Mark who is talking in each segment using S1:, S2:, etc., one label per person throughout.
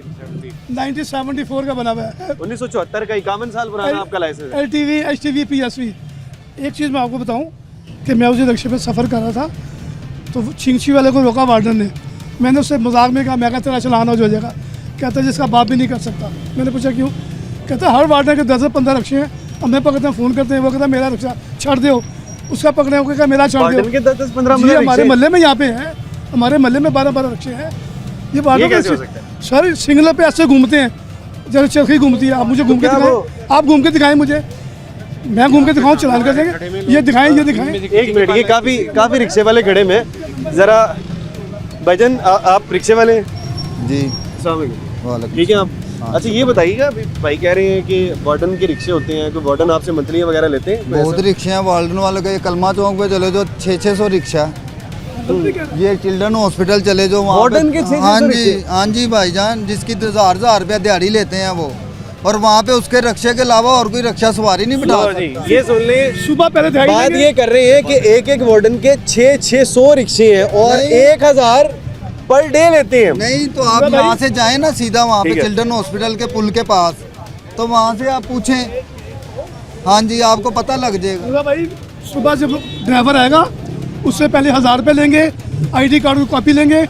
S1: 1974 का बना हुआ है।
S2: 1974 का 51 साल पुराना आपका लाइसेंस है।
S1: LTV HTV PSV। एक चीज़ मैं आपको बताऊं कि मैं उस रिक्शे पे सफ़र कर रहा था तो छिंगछी वाले को रोका वार्डन ने। मैंने उससे मजाक में कहा, मैं तेरा चलान हो जाएगा। कहता जिसका बाप भी नहीं कर सकता। मैंने पूछा क्यों? कहता हर वार्डन के 10-15 रिक्शे हैं, अब मैं पकड़ते हैं, फ़ोन करते हैं, वो कहता मेरा रिक्शा छाड़ दो, उसका पकड़े हो कहता मेरा छाड़ दो।
S2: के 10-15
S1: जी हमारे मोहल्ले में यहाँ पे है, हमारे मोहल्ले में 12-12 रिक्शे हैं। ये वार्डन
S2: कैसे हो सकता है?
S1: सर सिंगल पे ऐसे घूमते हैं जैसे चरखी घूमती है। आप मुझे घूम के दिखाएं, आप घूम के दिखाएं मुझे, मैं घूम के दिखाऊं, चलान कर देंगे। ये दिखाएं, ये दिखाएं।
S2: एक मिनट, ये काफी रिक्शे वाले खड़े में जरा भाईजान आप रिक्शे वाले हैं?
S3: जी
S2: अस्सलाम वालेकुम।
S3: वालेकुम।
S2: ठीक है आप। अच्छा ये बताइएगा, अभी भाई कह रहे हैं कि वार्डन के रिक्शे होते हैं, कोई वार्डन आपसे मंथली वगैरह लेते हैं?
S3: बहुत रिक्शे हैं वार्डन वालों के। कलमा चौक पे चले जो 600 रिक्शा है। ये चिल्ड्रन हॉस्पिटल चले जो वहाँ
S2: वार्डन के 600
S3: हाँ जी
S2: रिक्शे?
S3: हाँ जी भाईजान, जिसकी 1000 रुपया दिहाड़ी लेते हैं वो, और वहाँ पे उसके रक्षे के अलावा और कोई रक्षा सवारी नहीं बिठा
S2: लो जी, ये सुन ले,
S1: सुबह पहले दिखाई
S2: बात
S1: देंगे।
S2: ये कर रहे हैं कि एक वार्डन के 600 रिक्शे हैं और
S3: नहीं।
S2: 1000 पर डे लेते हैं।
S3: नहीं तो आप यहाँ से जाए ना सीधा वहाँ
S2: ठीक
S3: पे
S2: है।
S3: चिल्ड्रन हॉस्पिटल के पुल के पास, तो वहाँ से आप पूछें, हाँ जी आपको पता लग जाएगा।
S1: भाई सुबह जब ड्राइवर आएगा उससे पहले 1000 रुपये लेंगे, ID कार्ड की कॉपी लेंगे,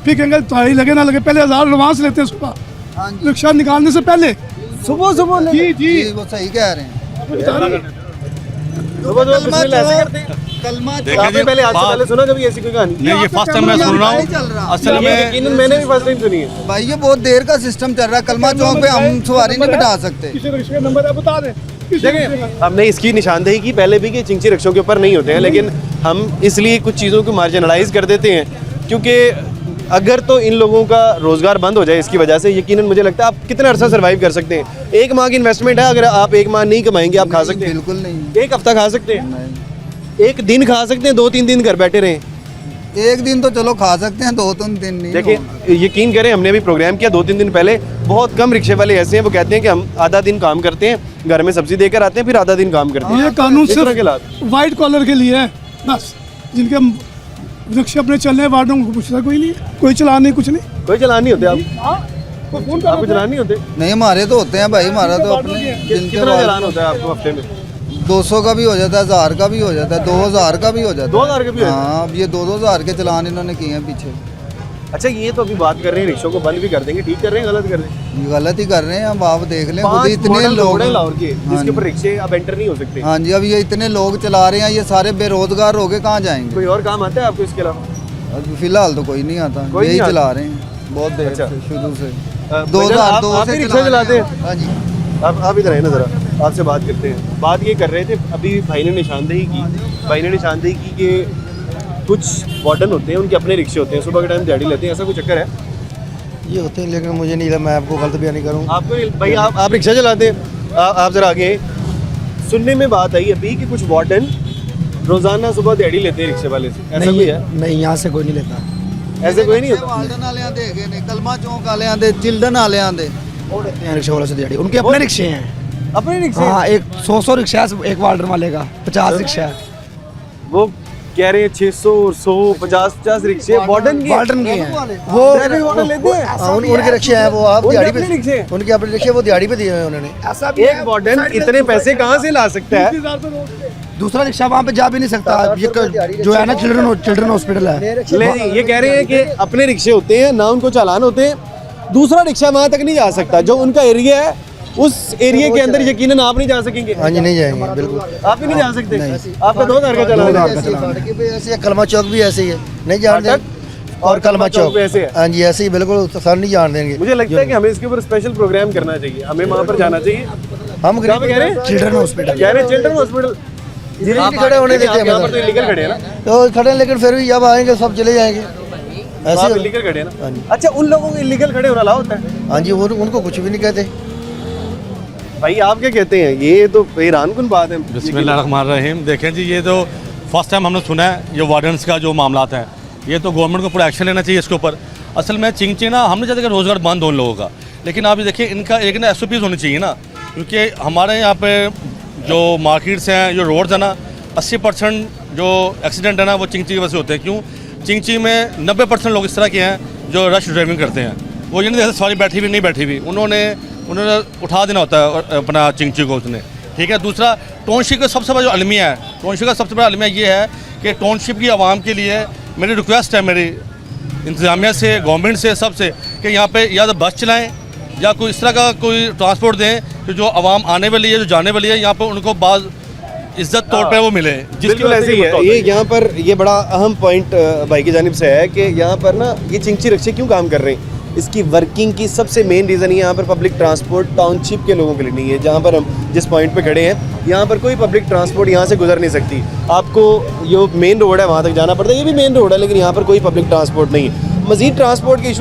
S1: फिर कहेंगे दिहाड़ी लगे ना लगे, पहले 1000 एडवांस लेते हैं सुबह
S3: हाँ जी
S1: रिक्शा निकालने से पहले।
S2: सुबह
S1: जी जी
S3: जी, वो सही कह रहे हैं।
S2: सुबह बिस्मिल्लाह ऐसे करते हैं।
S3: कलमा
S2: आपने पहले आज से पहले सुना कभी ऐसी कोई कहानी?
S4: नहीं, ये फर्स्ट टाइम मैं सुन रहा
S3: नहीं चल रहा।
S4: हूँ। असल
S2: ये
S4: में
S2: यकीनन मैंने भी फर्स्ट टाइम सुनी है।
S3: भाई ये बहुत देर का सिस्टम चल रहा है। कलमा चौक पे हम सवारी नहीं बिठा सकते।
S1: किसी रिक्शे का नंबर है बता दें।
S2: देखिए हमने इसकी निशानदेही की पहले भी कि चिंची रिक्शों के ऊपर नहीं होते हैं, लेकिन हम इसलिए कुछ चीज़ों को मार्जिनलाइज कर देते हैं क्योंकि अगर तो इन लोगों का रोज़गार बंद हो जाए इसकी वजह से, यकीनन मुझे लगता है आप कितना अर्सा सर्वाइव कर सकते हैं। एक माह की इन्वेस्टमेंट है, अगर आप एक माह नहीं कमाएंगे आप खा सकते हैं?
S3: बिल्कुल नहीं।
S2: एक हफ्ता खा सकते हैं,
S3: नहीं।
S2: एक दिन खा सकते हैं, 2-3 दिन घर बैठे रहें।
S3: एक दिन तो चलो खा सकते हैं, 2-3 दिन नहीं।
S2: देखिए यकीन करें, हमने अभी प्रोग्राम किया 2-3 दिन पहले, बहुत कम रिक्शे वाले ऐसे हैं वो कहते हैं कि हम आधा दिन काम करते हैं, घर में सब्जी देकर आते हैं, फिर आधा दिन काम करते हैं।
S1: ये कानून
S2: इस तरह के हालात।
S1: सिर्फ वाइट कॉलर के लिए है बस, जिनके रिक्शे अपने चल रहे हैं वार्डों को पूछता कोई नहीं, कोई चलान नहीं, कुछ नहीं।
S2: कोई चलान नहीं होते आप? आपको चलान नहीं होते?
S3: नहीं हमारे तो होते हैं भाई, हमारा तो अपने जिनके
S2: कितना चलान होता है आपको हफ्ते में?
S3: 200 का भी हो जाता है, 1000 का भी हो जाता है, 2000 का भी हो जाता है।
S2: 2000 के भी होते हैं?
S3: हाँ, अब ये 2-2 के चलान इन्होंने किए हैं पीछे।
S2: अच्छा ये तो अभी बात कर रहे हैं रिक्शों को बंद भी कर देंगे, ठीक कर रहे हैं गलत कर रहे हैं?
S3: ये गलत ही कर रहे हैं। अब आप देख लें खुद
S2: 5
S3: ही इतने
S2: मॉडल
S3: लोग
S2: रोड है लाहौर के
S3: हाँ
S2: जिसके ऊपर रिक्शे अब एंटर नहीं हो सकते।
S3: हाँ जी, अब ये इतने लोग चला रहे हैं, ये सारे बेरोजगार हो गए, कहाँ जाएंगे?
S2: कोई और काम आता है आपको इसके अलावा?
S3: अब फिलहाल तो कोई नहीं आता,
S2: कोई
S3: यही
S2: नहीं आता?
S3: चला रहे हैं बहुत देर
S2: अच्छा।
S3: से, शुरू से
S2: भाईजान,
S3: 2002
S2: आप
S3: से
S2: भी रिक्शा चलाते हैं?
S3: हाँ जी।
S2: आप इधर आए ना ज़रा, आपसे बात करते हैं। बात ये कर रहे थे, अभी भाई ने निशानदेही की, भाई ने निशानदेही की कि कुछ वार्डन होते हैं उनके अपने रिक्शे होते हैं, सुबह के टाइम दिहाड़ी लेते हैं, ऐसा कुछ चक्कर है?
S5: ये होते हैं, लेकिन मुझे नहीं लगा, मैं आपको गलत बयान नहीं करूँ।
S2: आपको भाई आप रिक्शा चलाते हैं, आप ज़रा आगे। सुनने में बात आई अभी कि कुछ वार्डन रोज़ाना सुबह दिहाड़ी लेते हैं रिक्शे वाले से, ऐसा कोई है?
S5: नहीं, यहाँ से कोई नहीं लेता।
S2: ऐसे कोई नहीं होता?
S3: वार्डन वाले दे गए ने, कलमा चौक वाले दे, चिल्ड्रन वाले दे।
S5: वो लेते हैं रिक्शे वाले से दिहाड़ी, उनके अपने रिक्शे हैं।
S2: अपने रिक्शे?
S5: हाँ, एक 100 रिक्शा है एक वार्डन वाले का, 50 रिक्शा है।
S2: वो कह रहे हैं 600 और 100 50 रिक्शे वार्डन के
S5: वार्डन के हैं वो,
S2: ड्राइविंग वार्डन लेते हैं?
S5: हाँ, उनके रिक्शे हैं वो, आप
S2: उनके
S5: दिहाड़ी
S2: अपने रिक्शे हैं?
S5: पे, उनके अपने रिक्शे वो दिहाड़ी पे दिए हुए हैं उन्होंने। ऐसा भी
S2: एक वार्डन इतने पैसे कहाँ से ला सकता है?
S5: दूसरा रिक्शा वहाँ पे जा भी नहीं सकता। ये जो है ना चिल्ड्रन हॉस्पिटल है,
S2: ले जी, ये कह रहे हैं कि अपने रिक्शे होते हैं ना, उनको चालान होते हैं, दूसरा रिक्शा वहाँ तक नहीं जा सकता, जो उनका एरिया है उस एरिया के अंदर यकीनन आप नहीं जा सकेंगे।
S5: हाँ जी, नहीं जाएंगे बिल्कुल।
S2: आप भी नहीं जा सकते? आपका 2000 का चालान है?
S3: सड़क पे
S5: ऐसे कलमा चौक भी ऐसे ही है, नहीं जान
S2: फाटक
S5: देंगे। और कलमा चौक
S2: पे ऐसे है?
S5: हाँ जी, ऐसे ही बिल्कुल, सर नहीं जान देंगे।
S2: मुझे लगता है कि हमें इसके ऊपर स्पेशल प्रोग्राम करना चाहिए, हमें वहाँ पर जाना चाहिए।
S5: हम
S2: कहाँ पे कह रहे हैं?
S5: चिल्ड्रन हॉस्पिटल
S2: कह रहे हैं चिल्ड्रन हॉस्पिटल।
S5: आप खड़े होने देते हैं,
S2: यहाँ पर तो इलीगल खड़े हैं ना?
S5: तो खड़े हैं, लेकिन फिर भी जब आएंगे सब चले जाएंगे
S2: आप
S5: ऐसे।
S2: इलीगल खड़े हैं ना?
S5: हाँ जी।
S2: अच्छा उन लोगों को इलीगल खड़े होना अलाउ होता है?
S5: हाँ जी, उनको कुछ भी नहीं कहते।
S2: भाई आप क्या कहते हैं? ये तो हैरान कुन बात है।
S4: बिस्मिल्लाहिर्रहमानिर्रहीम। देखें जी, ये तो फर्स्ट टाइम हमने सुना है ये वार्डन्स का जो मामला है, ये तो गवर्नमेंट को पूरा एक्शन लेना चाहिए इसके ऊपर। असल में चिंची ना, हमने चाहते कि रोज़गार बंद हो उन लोगों का, लेकिन आप ये देखिए इनका एक ना SOPs होनी चाहिए ना, क्योंकि हमारे यहाँ पे जो मार्केट्स हैं, जो रोड्स हैं ना, 80% जो एक्सीडेंट है ना वो चिंची की वजह से होते हैं। क्यों? चिंची में 90% लोग इस तरह के हैं जो रश ड्राइविंग करते हैं, वो ये नहीं देखते सवारी बैठी हुई नहीं बैठी हुई, उन्होंने उठा देना होता है अपना चिंची को उसने, ठीक है। दूसरा टाउनशिप का सबसे बड़ा जो अलमिया है, टाउनशिप का सबसे बड़ा अलमिया ये है कि टाउनशिप की आवाम के लिए मेरी रिक्वेस्ट है, मेरी इंतज़ामिया से, गवर्नमेंट से, सबसे, कि यहाँ पे या तो बस चलाएं या कोई इस तरह का कोई ट्रांसपोर्ट दें कि जो आवाम आने वाली है, जो जाने वाली है, यहाँ पर उनको बाज़ इज्जत तौर पे वो मिले।
S2: बिल्कुल ऐसे ही है। ये यहाँ पर ये बड़ा अहम पॉइंट भाई की जानिब से है कि यहाँ पर ना ये चिंची रिक्शे क्यों काम कर रहे हैं, इसकी वर्किंग की सबसे मेन रीज़न यहाँ पर पब्लिक ट्रांसपोर्ट टाउनशिप के लोगों के लिए नहीं है। जहाँ पर हम जिस पॉइंट पे खड़े हैं यहाँ पर कोई पब्लिक ट्रांसपोर्ट यहाँ से गुजर नहीं सकती, आपको जो मेन रोड है वहाँ तक जाना पड़ता है, ये भी मेन रोड है लेकिन यहाँ पर कोई पब्लिक ट्रांसपोर्ट नहीं है। मज़ीद ट्रांसपोर्ट के